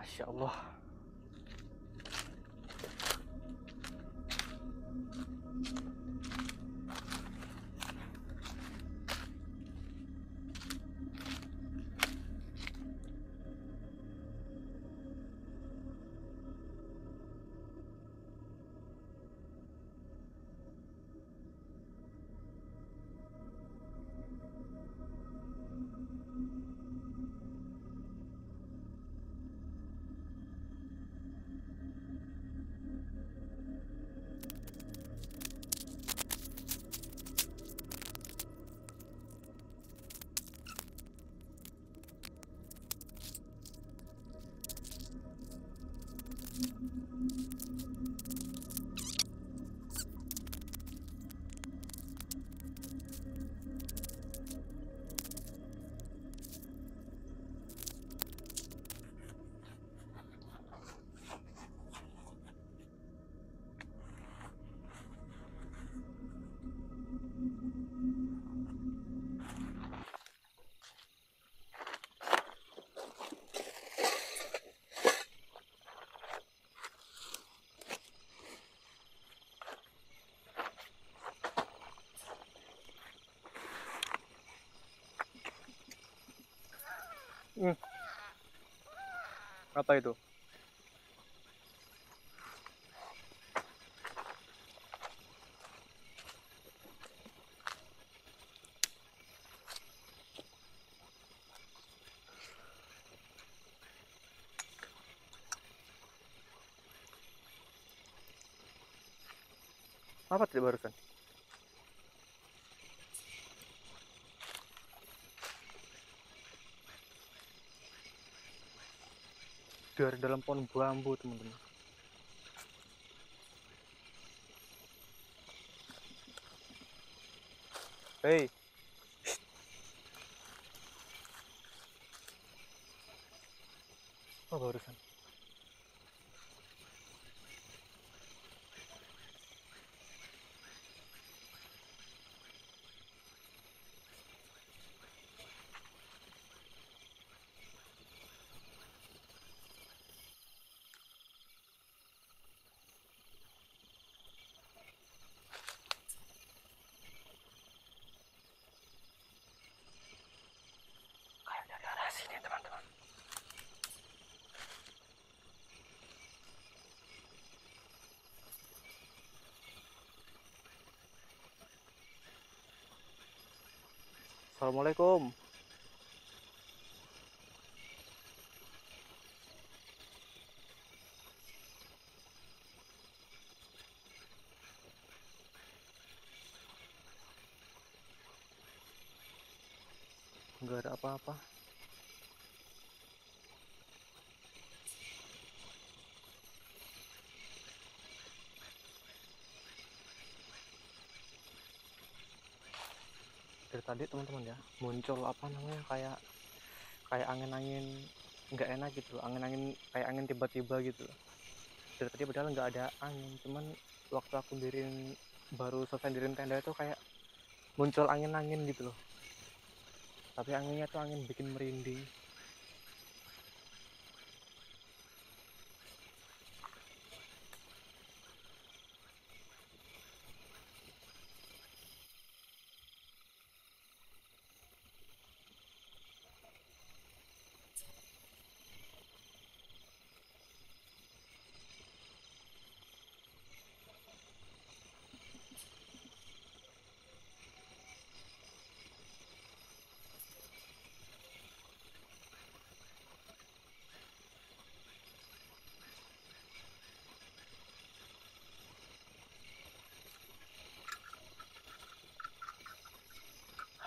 Masya Allah. Apa itu? Apa tadi barusan? Dari dalam pohon bambu, teman-teman. Hei. Apa barusan? Kayak dari arah sini, teman-teman. Assalamualaikum. Enggak ada apa-apa. Dari tadi, teman-teman, ya, muncul apa namanya, kayak angin-angin nggak enak gitu, angin-angin kayak angin tiba-tiba gitu. Dari tadi padahal nggak ada angin, cuman waktu aku baru selesai dirin tenda itu kayak muncul angin-angin gitu loh. Tapi anginnya tuh angin bikin merinding.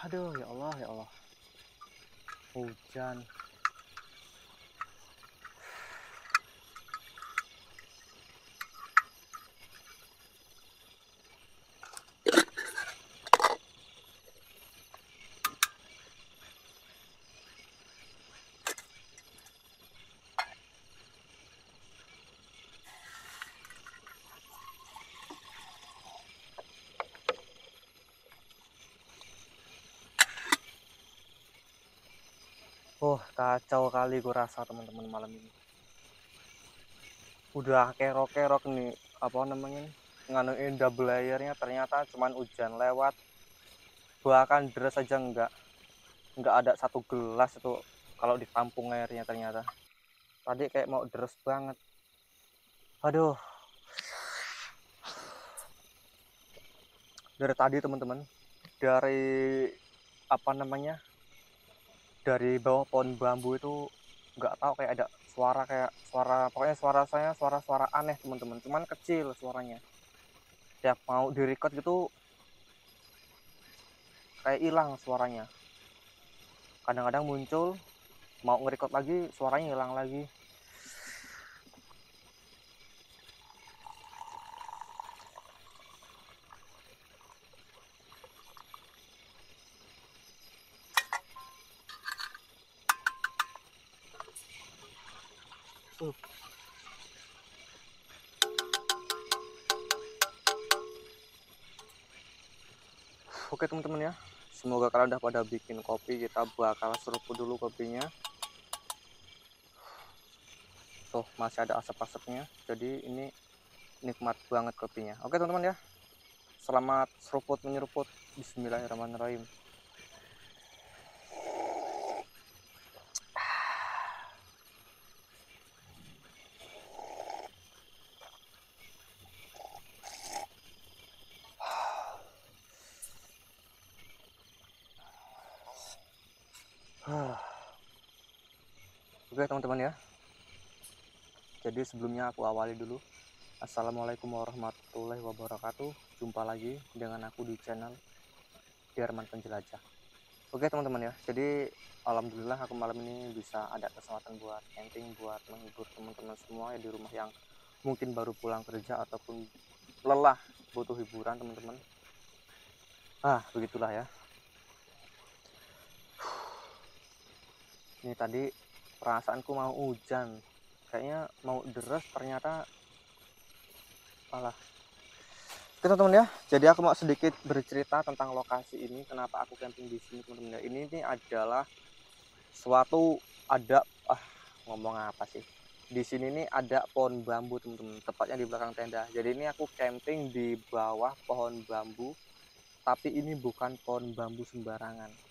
Aduh, ya Allah, ya Allah. Hujan. Oh, kacau kali gue rasa, teman-teman, malam ini. udah kerok-kerok nih apa namanya nganuin double layernya, ternyata cuman hujan lewat, bahkan deras aja nggak ada satu gelas itu kalau ditampung airnya. Ternyata tadi kayak mau deres banget. Aduh, dari tadi teman-teman, dari apa namanya dari bawah pohon bambu itu nggak tahu kayak ada suara, kayak suara, pokoknya suara aneh teman-teman, cuman kecil suaranya. Tiap mau direcord gitu kayak hilang suaranya, kadang-kadang muncul, mau nge-record lagi suaranya hilang lagi. Oke teman-teman ya, semoga kalian udah pada bikin kopi. Kita bakal seruput dulu kopinya. Tuh masih ada asap-asapnya, jadi ini nikmat banget kopinya. Oke teman-teman ya, selamat seruput menyeruput. Bismillahirrahmanirrahim. Oke teman-teman ya, jadi sebelumnya aku awali dulu. Assalamualaikum warahmatullahi wabarakatuh. Jumpa lagi dengan aku di channel Darman Penjelajah. Oke teman-teman ya, jadi alhamdulillah aku malam ini bisa ada kesempatan buat camping, buat menghibur teman-teman semua ya di rumah yang mungkin baru pulang kerja ataupun lelah butuh hiburan teman-teman. Begitulah ya. Ini tadi perasaanku mau hujan, kayaknya mau deres, ternyata malah. Oke teman-teman ya, jadi aku mau sedikit bercerita tentang lokasi ini, kenapa aku camping di sini teman-teman ya. Ini adalah suatu ada ngomong apa sih? Di sini nih ada pohon bambu teman-teman, tepatnya di belakang tenda. Jadi ini aku camping di bawah pohon bambu, tapi ini bukan pohon bambu sembarangan.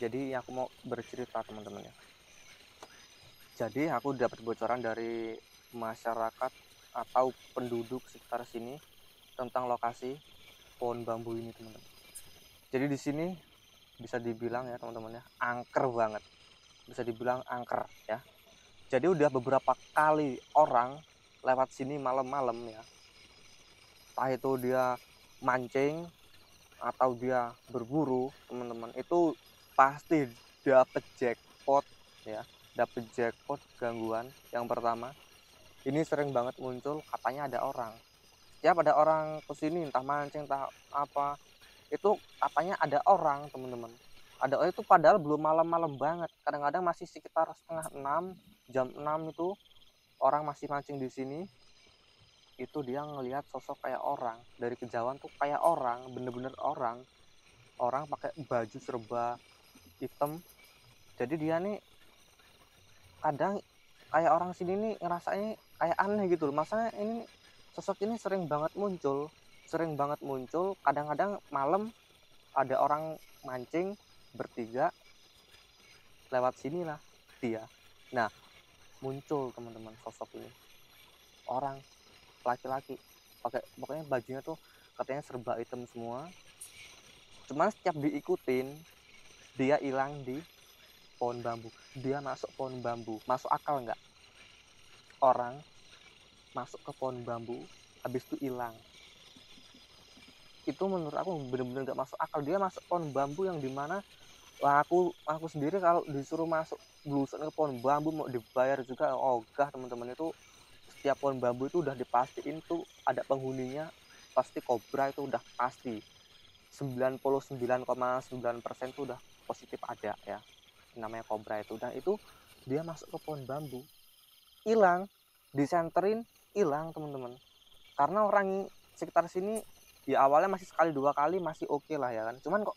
Jadi aku mau bercerita teman-teman ya. Jadi aku dapat bocoran dari masyarakat atau penduduk sekitar sini tentang lokasi pohon bambu ini teman-teman. Jadi di sini bisa dibilang ya teman-teman ya, angker banget. Bisa dibilang angker ya. Jadi udah beberapa kali orang lewat sini malam-malam ya. Entah itu dia mancing atau dia berburu teman-teman, itu pasti dapet jackpot ya, dapet jackpot gangguan. Yang pertama, ini sering banget muncul katanya ada orang. Setiap ada orang kesini entah mancing entah apa, itu katanya ada orang teman-teman. Ada orang itu padahal belum malam-malam banget, kadang-kadang masih sekitar setengah 6, jam 6 itu orang masih mancing di sini. Itu dia ngelihat sosok kayak orang dari kejauhan tuh, kayak orang, bener-bener orang pakai baju serba hitam. Jadi dia nih kadang kayak orang sini nih ngerasanya kayak aneh gitu loh, masanya ini sosok ini sering banget muncul. Kadang-kadang malam ada orang mancing bertiga lewat sini lah dia. Nah muncul teman-teman sosok ini, orang laki-laki pakai pokoknya bajunya tuh katanya serba hitam semua. Cuman setiap diikutin dia hilang di pohon bambu, dia masuk pohon bambu. Masuk akal nggak orang masuk ke pohon bambu habis itu hilang? Itu menurut aku bener-bener nggak masuk akal. Dia masuk pohon bambu yang dimana aku sendiri kalau disuruh masuk blusun ke pohon bambu mau dibayar juga ogah teman-teman. Itu setiap pohon bambu itu udah dipastiin tuh ada penghuninya, pasti kobra itu udah pasti 99,9% tuh udah positif ada ya namanya kobra itu. Dan itu dia masuk ke pohon bambu hilang, disenterin hilang teman-teman. Karena orang sekitar sini ya awalnya masih sekali dua kali masih oke lah ya kan, cuman kok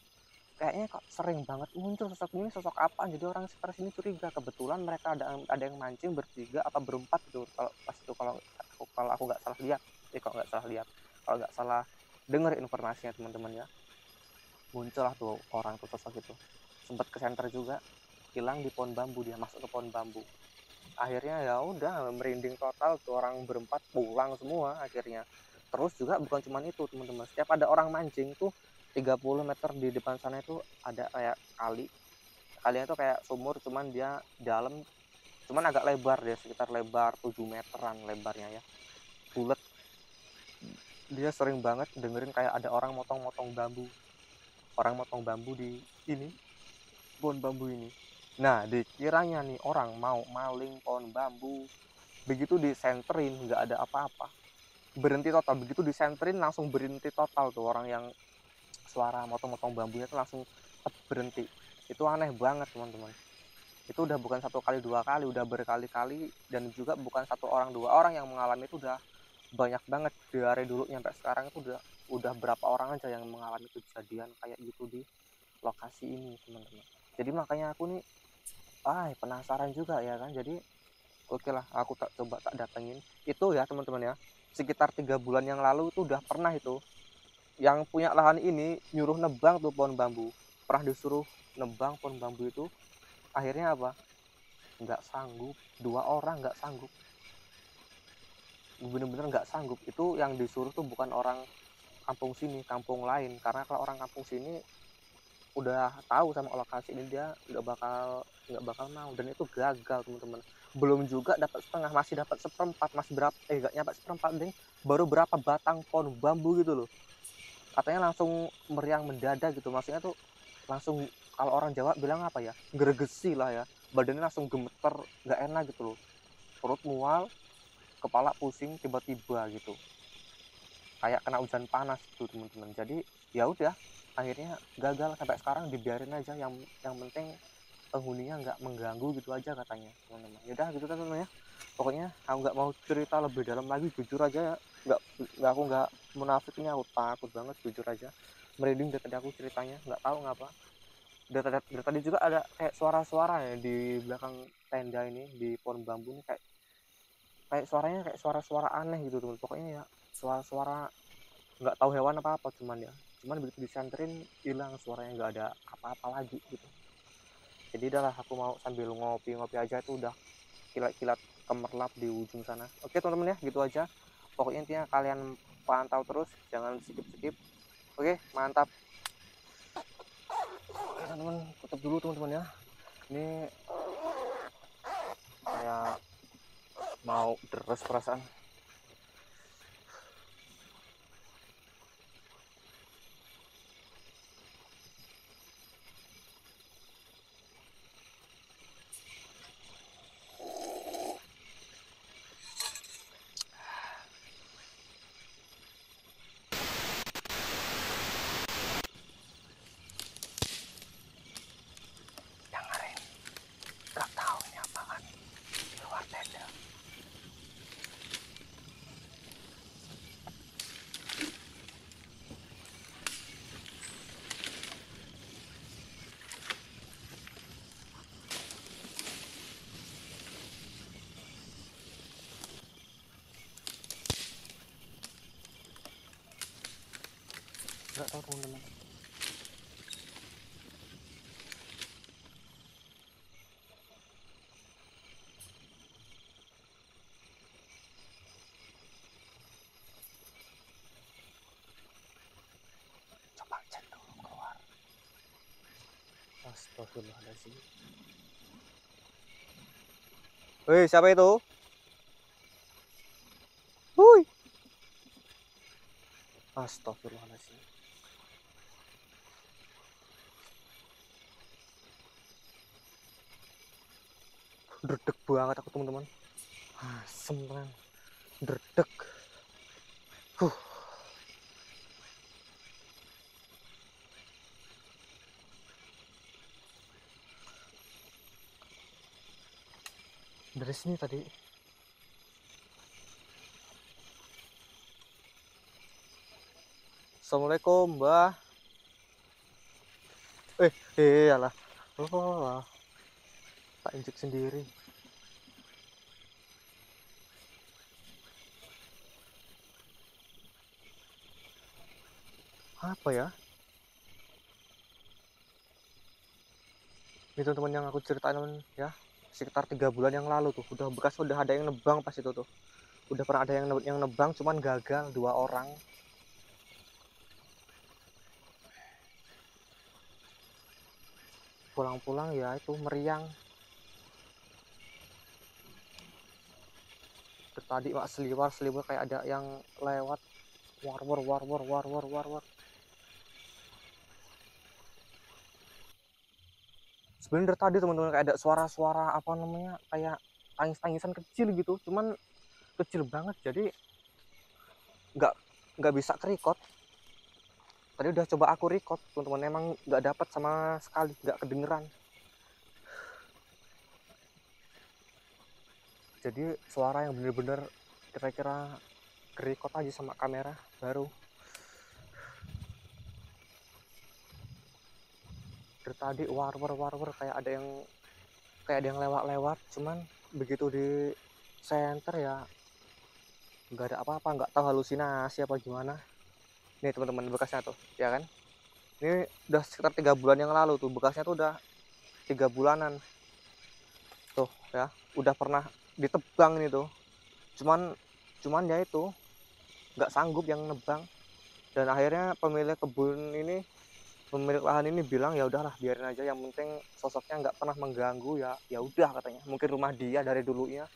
kayaknya kok sering banget muncul sosok ini, sosok apa, jadi orang sekitar sini curiga. Kebetulan mereka ada yang mancing bertiga apa berempat gitu kalau pas itu, kalau aku nggak salah lihat, kalau nggak salah dengar informasinya teman-teman ya. Muncul lah tuh orang tuh, sosok itu sempat ke center juga, hilang di pohon bambu, dia masuk ke pohon bambu. Akhirnya ya udah merinding total tuh, orang berempat pulang semua akhirnya. Terus juga bukan cuma itu teman-teman, setiap ada orang mancing tuh 30 meter di depan sana itu ada kayak kalinya tuh kayak sumur, cuman dia dalam, cuman agak lebar, dia sekitar lebar 7 meteran lebarnya ya, bulat. Dia sering banget dengerin kayak ada orang motong-motong bambu di ini, pohon bambu ini. Nah dikiranya nih orang mau maling pohon bambu, begitu disenterin nggak ada apa-apa, berhenti total. Begitu disenterin langsung berhenti total tuh orang yang suara motong-motong bambunya tuh langsung berhenti. Itu aneh banget teman-teman, itu udah bukan satu kali dua kali, udah berkali-kali, dan juga bukan satu orang dua orang yang mengalami itu, udah banyak banget dari dulu sampai sekarang. Itu udah berapa orang aja yang mengalami kejadian kayak gitu di lokasi ini teman-teman. Jadi makanya aku nih penasaran juga ya kan. Jadi oke lah, aku coba datengin itu ya teman-teman ya. Sekitar 3 bulan yang lalu itu udah pernah itu yang punya lahan ini nyuruh nebang tuh pohon bambu. Pernah disuruh nebang pohon bambu itu, akhirnya apa, nggak sanggup. 2 orang nggak sanggup, bener-bener nggak sanggup. Itu yang disuruh tuh bukan orang kampung sini, kampung lain. Karena kalau orang kampung sini udah tahu sama lokasi ini, dia nggak bakal mau, dan itu gagal teman-teman. Belum juga dapat setengah, masih dapat seperempat, masih berapa, nggak nyampe seperempat deh, baru berapa batang pohon bambu gitu loh. Katanya langsung meriang mendadak gitu, maksudnya tuh langsung, kalau orang Jawa bilang apa ya, gregesi lah ya, badannya langsung gemeter, nggak enak gitu loh, perut mual, kepala pusing tiba-tiba gitu, kayak kena hujan panas tuh teman-teman. Jadi ya udah, akhirnya gagal. Sampai sekarang dibiarin aja, yang penting penghuninya nggak mengganggu gitu aja katanya teman-teman. Yaudah gitu teman-teman ya, pokoknya aku nggak mau cerita lebih dalam lagi, jujur aja ya. Aku nggak munafik, ini aku takut banget jujur aja, merinding dari tadi aku ceritanya, nggak tahu ngapa. Dari tadi juga ada kayak suara-suara ya di belakang tenda ini, di pohon bambu ini, kayak suaranya kayak suara-suara aneh gitu teman. Pokoknya ya suara-suara, nggak tahu hewan apa cuman begitu disenterin hilang suaranya, nggak ada apa-apa lagi gitu. Jadi udahlah, aku mau sambil ngopi-ngopi aja, itu udah kilat-kilat kemerlap di ujung sana. Oke teman-teman ya, gitu aja. Pokoknya intinya kalian pantau terus, jangan skip-skip. Oke, mantap. Oke teman-teman, tutup dulu teman-teman ya. Ini kayak mau deres perasaan. Dengerin, gak tahu ini apaan di luar tenda. Gak tahu teman-teman. Coba cek dulu keluar. Astagfirullahaladzim. Wih, siapa itu? Wuih. Astagfirullahaladzim. Dredeg banget aku teman-teman. Asem kan. Dredeg. Huh. Dari sini tadi. Assalamualaikum, Mbah. Alah. Oh lah, tak injek sendiri. Apa ya? Ini teman-teman yang aku ceritain ya, sekitar 3 bulan yang lalu tuh, udah ada yang nebang pas itu tuh. Udah pernah ada yang nebang, cuman gagal 2 orang. Pulang-pulang ya itu meriang. Terus tadi mak seliwar kayak ada yang lewat, war war war war war war war war. Sebenarnya tadi teman-teman kayak ada suara-suara apa namanya, kayak tangis-tangisan kecil gitu, cuman kecil banget, jadi nggak nggak bisa kerikot. Tadi udah coba aku record teman-teman, emang nggak dapat sama sekali, nggak kedengeran. Jadi suara yang bener-bener kira-kira record aja sama kamera baru. Dari tadi war war kayak ada yang lewat-lewat, cuman begitu di center ya nggak ada apa-apa, nggak tahu halusinasi apa gimana. Nih teman-teman bekasnya tuh, ya kan? Ini udah sekitar 3 bulan yang lalu tuh, bekasnya tuh udah 3 bulanan tuh ya, udah pernah ditebang nih tuh, cuman ya itu nggak sanggup yang nebang. Dan akhirnya pemilik lahan ini bilang ya udahlah biarin aja, yang penting sosoknya nggak pernah mengganggu, ya udah katanya, mungkin rumah dia dari dulunya,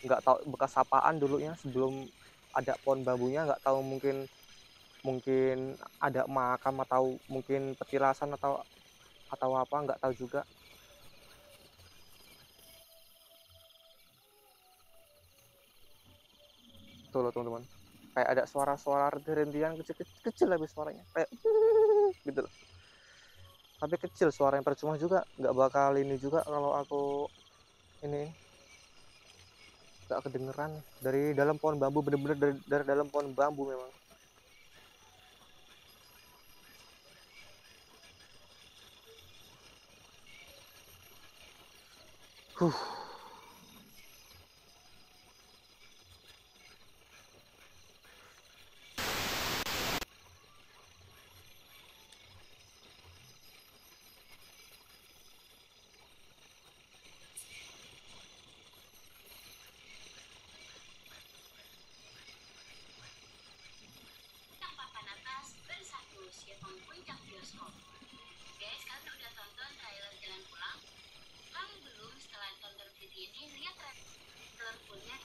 nggak tahu bekas apaan dulunya sebelum ada pohon bambunya, nggak tahu, mungkin ada makam atau mungkin petilasan atau apa, nggak tahu juga. Tuh loh teman-teman, kayak ada suara-suara rintian kecil habis suaranya kayak gitu loh, tapi kecil suara yang percuma juga, nggak bakal ini juga kalau aku ini nggak kedengeran dari dalam pohon bambu, bener-bener dari dalam pohon bambu memang. huh Yang papan atas bersatu siapang puncak bioskop. Guys, kalian udah tonton trailer Jalan Pulang? Kalau belum, setelah tonton video ini, lihat trailer fullnya.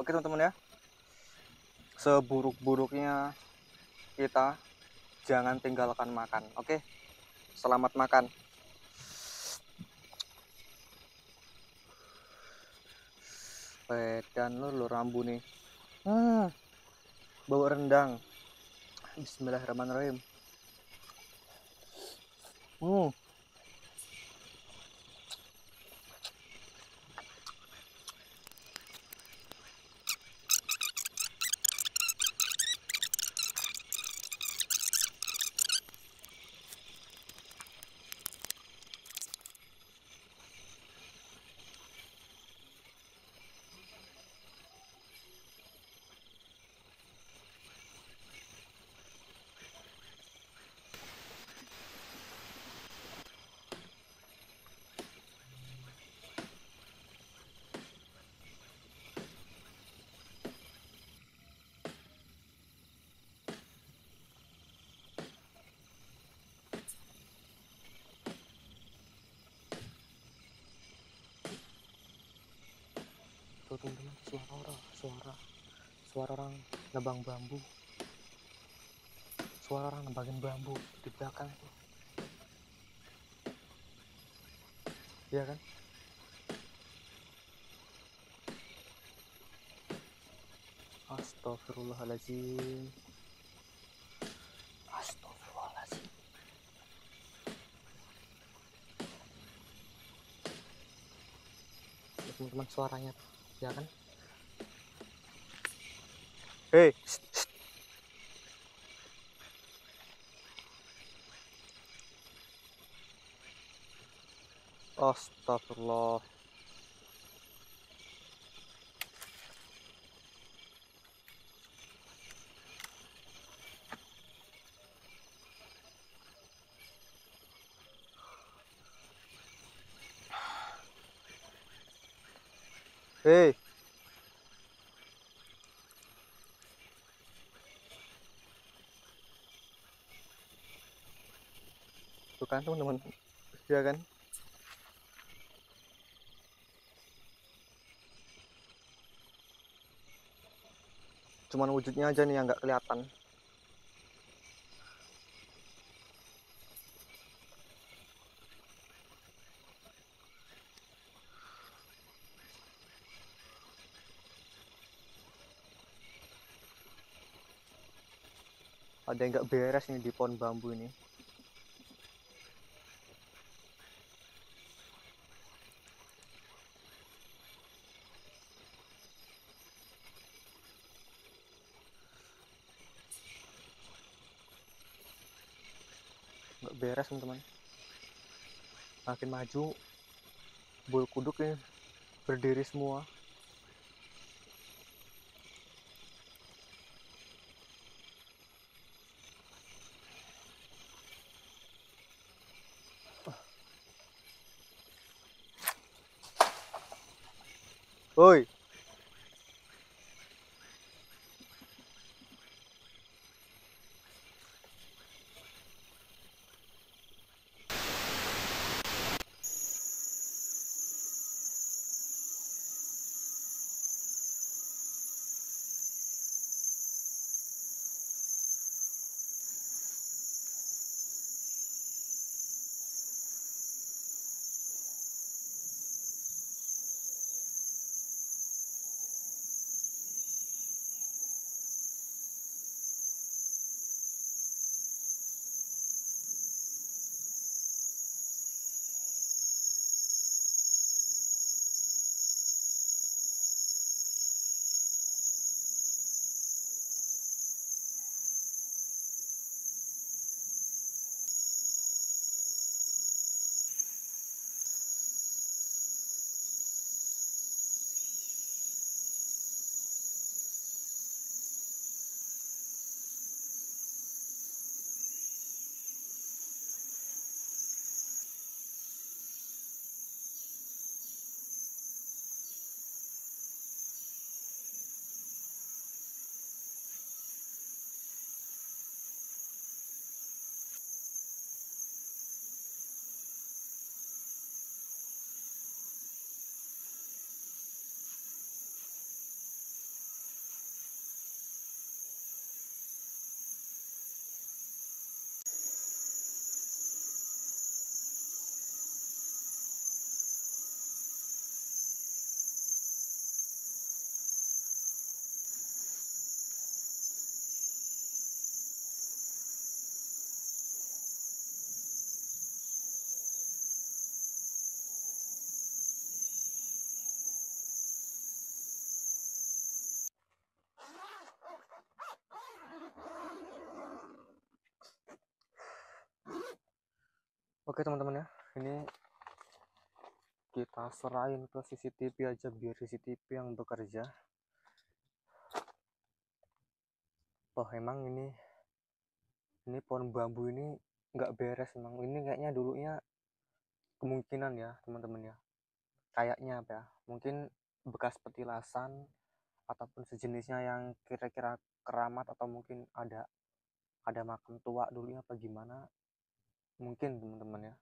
Oke teman-teman ya, seburuk-buruknya kita jangan tinggalkan makan. Oke, selamat makan. Dan lu rambu nih. Bau rendang. Bismillahirrahmanirrahim. suara orang nebang bambu, suara orang nebangin bambu di belakang itu, iya kan? Astagfirullahaladzim, astagfirullahaladzim. Teman-teman suaranya tuh, ya kan? Hei, astagfirullah. Hei, tuh kan teman-teman, ya kan? Cuman wujudnya aja nih yang nggak kelihatan. Ada yang nggak beres nih di pohon bambu ini. Nggak beres teman-teman. Makin maju, bulu kuduk ini berdiri semua. Woi, oke teman-teman ya, ini kita serahin ke CCTV aja biar CCTV yang bekerja. Oh emang ini pohon bambu ini nggak beres emang. Ini kayaknya dulunya kemungkinan ya teman-teman ya. Kayaknya apa ya? Mungkin bekas petilasan ataupun sejenisnya yang kira-kira keramat, atau mungkin ada makam tua dulunya apa gimana. Mungkin teman-teman ya.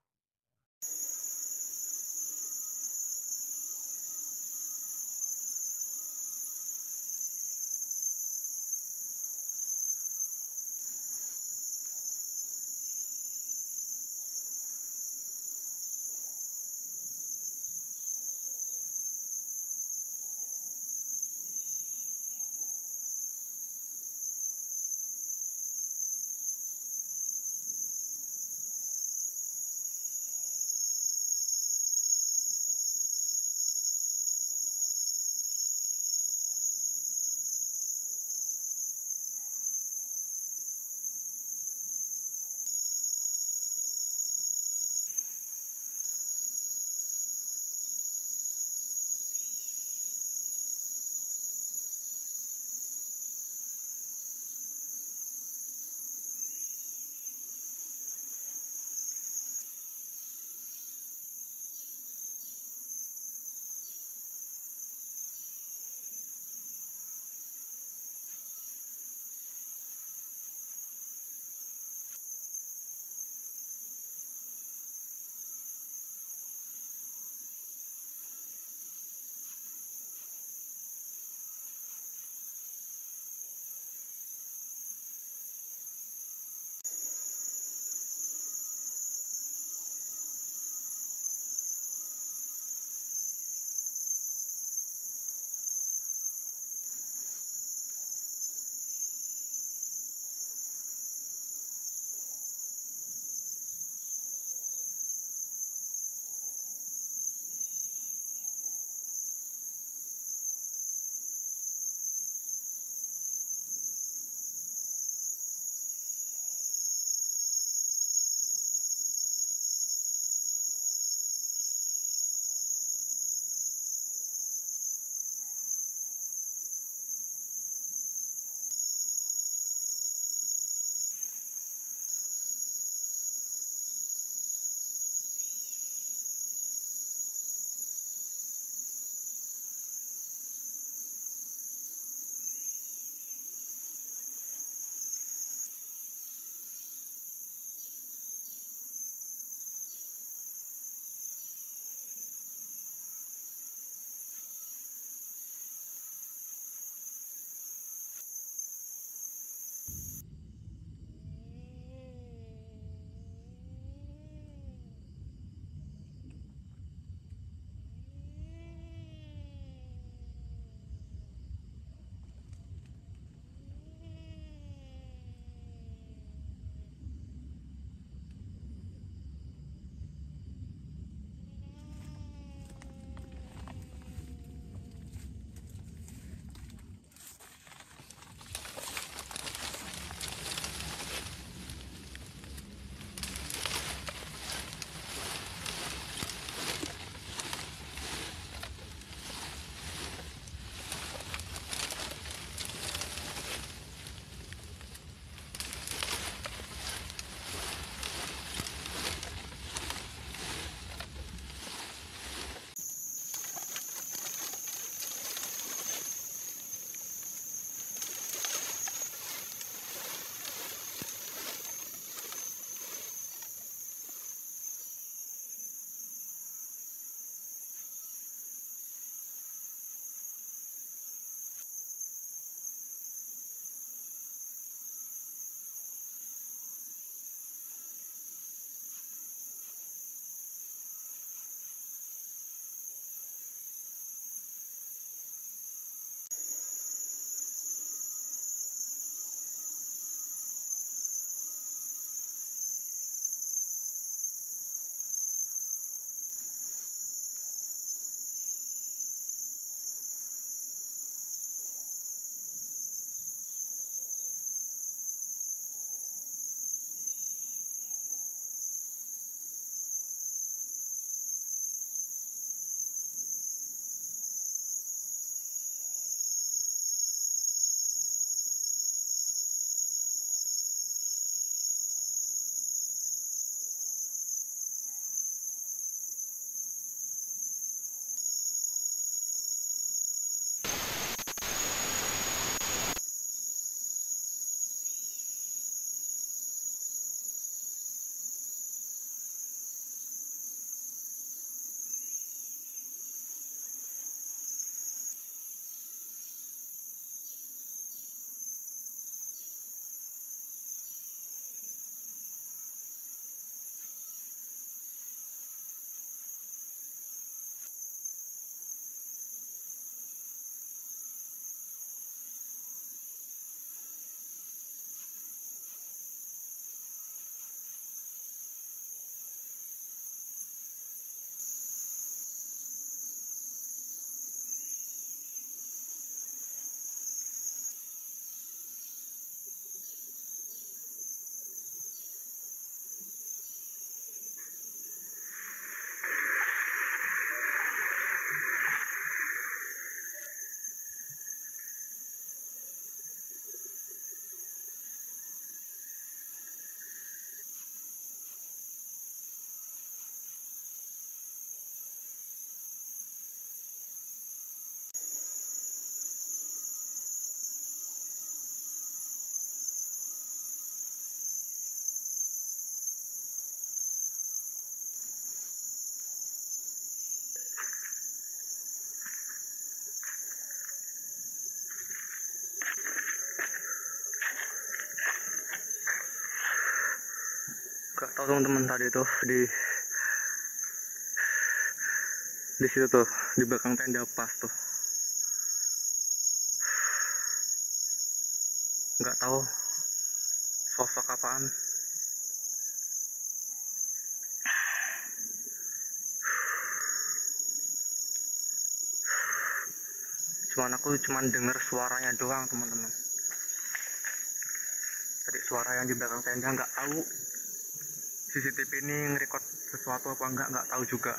Gak tahu teman-teman, tadi tuh di situ tuh di belakang tenda pas tuh, nggak tahu sosok apaan. Aku cuman denger suaranya doang teman-teman. Tadi suara yang di belakang tenda, nggak tahu CCTV ini ngerekord sesuatu apa nggak tahu juga.